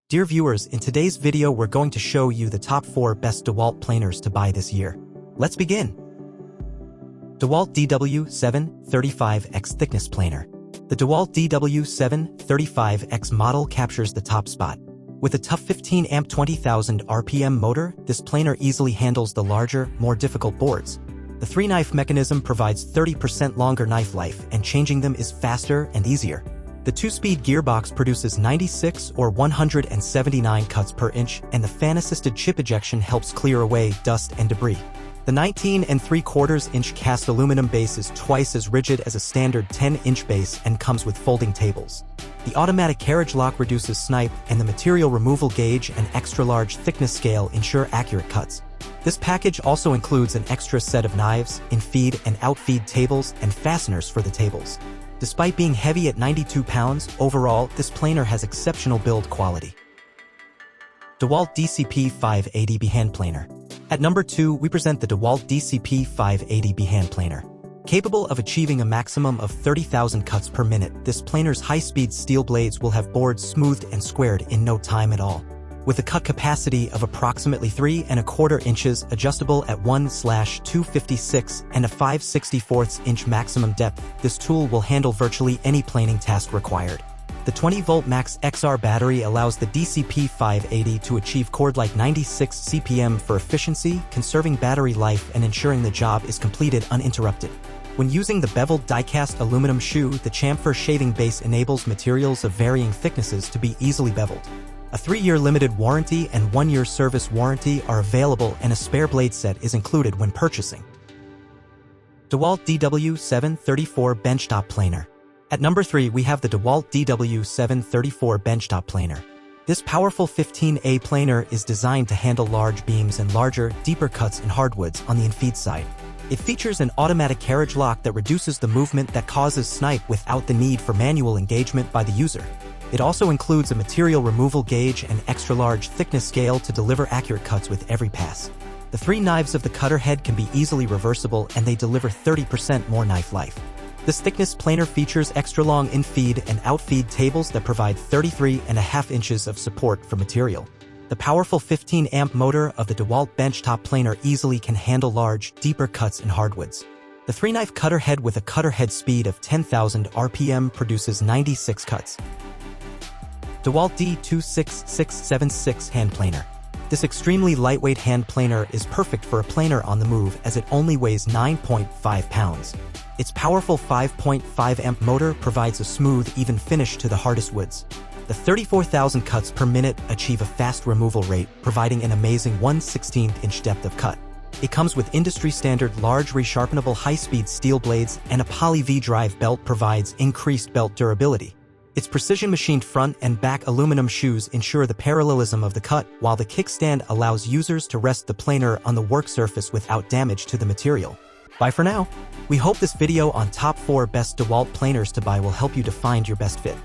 Dear viewers, in today's video we're going to show you the top 4 best DeWalt planers to buy this year. Let's begin. DeWalt DW735X Thickness Planer. The DeWalt DW735X model captures the top spot. With a tough 15-amp 20,000 RPM motor, this planer easily handles the larger, more difficult boards. The 3-knife mechanism provides 30% longer knife life, and changing them is faster and easier. The 2-speed gearbox produces 96 or 179 cuts per inch, and the fan-assisted chip ejection helps clear away dust and debris. The 19 3/4-inch cast aluminum base is twice as rigid as a standard 10-inch base and comes with folding tables. The automatic carriage lock reduces snipe, and the material removal gauge and extra-large thickness scale ensure accurate cuts. This package also includes an extra set of knives, in-feed and out-feed tables, and fasteners for the tables. Despite being heavy at 92 pounds, overall, this planer has exceptional build quality. DeWalt DCP-580B Hand Planer. At number 2, we present the DeWalt DCP-580B Hand Planer. Capable of achieving a maximum of 30,000 cuts per minute, this planer's high-speed steel blades will have boards smoothed and squared in no time at all. With a cut capacity of approximately 3¼ inches, adjustable at 1/256 and a 5/64-inch maximum depth, this tool will handle virtually any planing task required. The 20-volt Max XR battery allows the DCP-580 to achieve cord-like 96 CPM for efficiency, conserving battery life and ensuring the job is completed uninterrupted. When using the beveled die-cast aluminum shoe, the chamfer shaving base enables materials of varying thicknesses to be easily beveled. A 3-year limited warranty and 1-year service warranty are available, and a spare blade set is included when purchasing. DeWalt DW734 Benchtop Planer. At number 3, we have the DeWalt DW734 Benchtop Planer. This powerful 15A planer is designed to handle large beams and larger, deeper cuts in hardwoods on the in-feed side. It features an automatic carriage lock that reduces the movement that causes snipe without the need for manual engagement by the user. It also includes a material removal gauge and extra-large thickness scale to deliver accurate cuts with every pass. The 3 knives of the cutter head can be easily reversible, and they deliver 30% more knife life. This thickness planer features extra-long in-feed and out-feed tables that provide 33½ inches of support for material. The powerful 15-amp motor of the DeWalt Benchtop Planer easily can handle large, deeper cuts in hardwoods. The 3-knife cutter head with a cutter head speed of 10,000 RPM produces 96 cuts. DeWalt D26676 Hand Planer. This extremely lightweight hand planer is perfect for a planer on the move, as it only weighs 9.5 pounds. Its powerful 5.5-amp motor provides a smooth, even finish to the hardest woods. The 34,000 cuts per minute achieve a fast removal rate, providing an amazing 1/16-inch depth of cut. It comes with industry-standard large resharpenable high-speed steel blades, and a poly V-drive belt provides increased belt durability. Its precision-machined front and back aluminum shoes ensure the parallelism of the cut, while the kickstand allows users to rest the planer on the work surface without damage to the material. Bye for now. We hope this video on top 4 best DeWalt planers to buy will help you to find your best fit.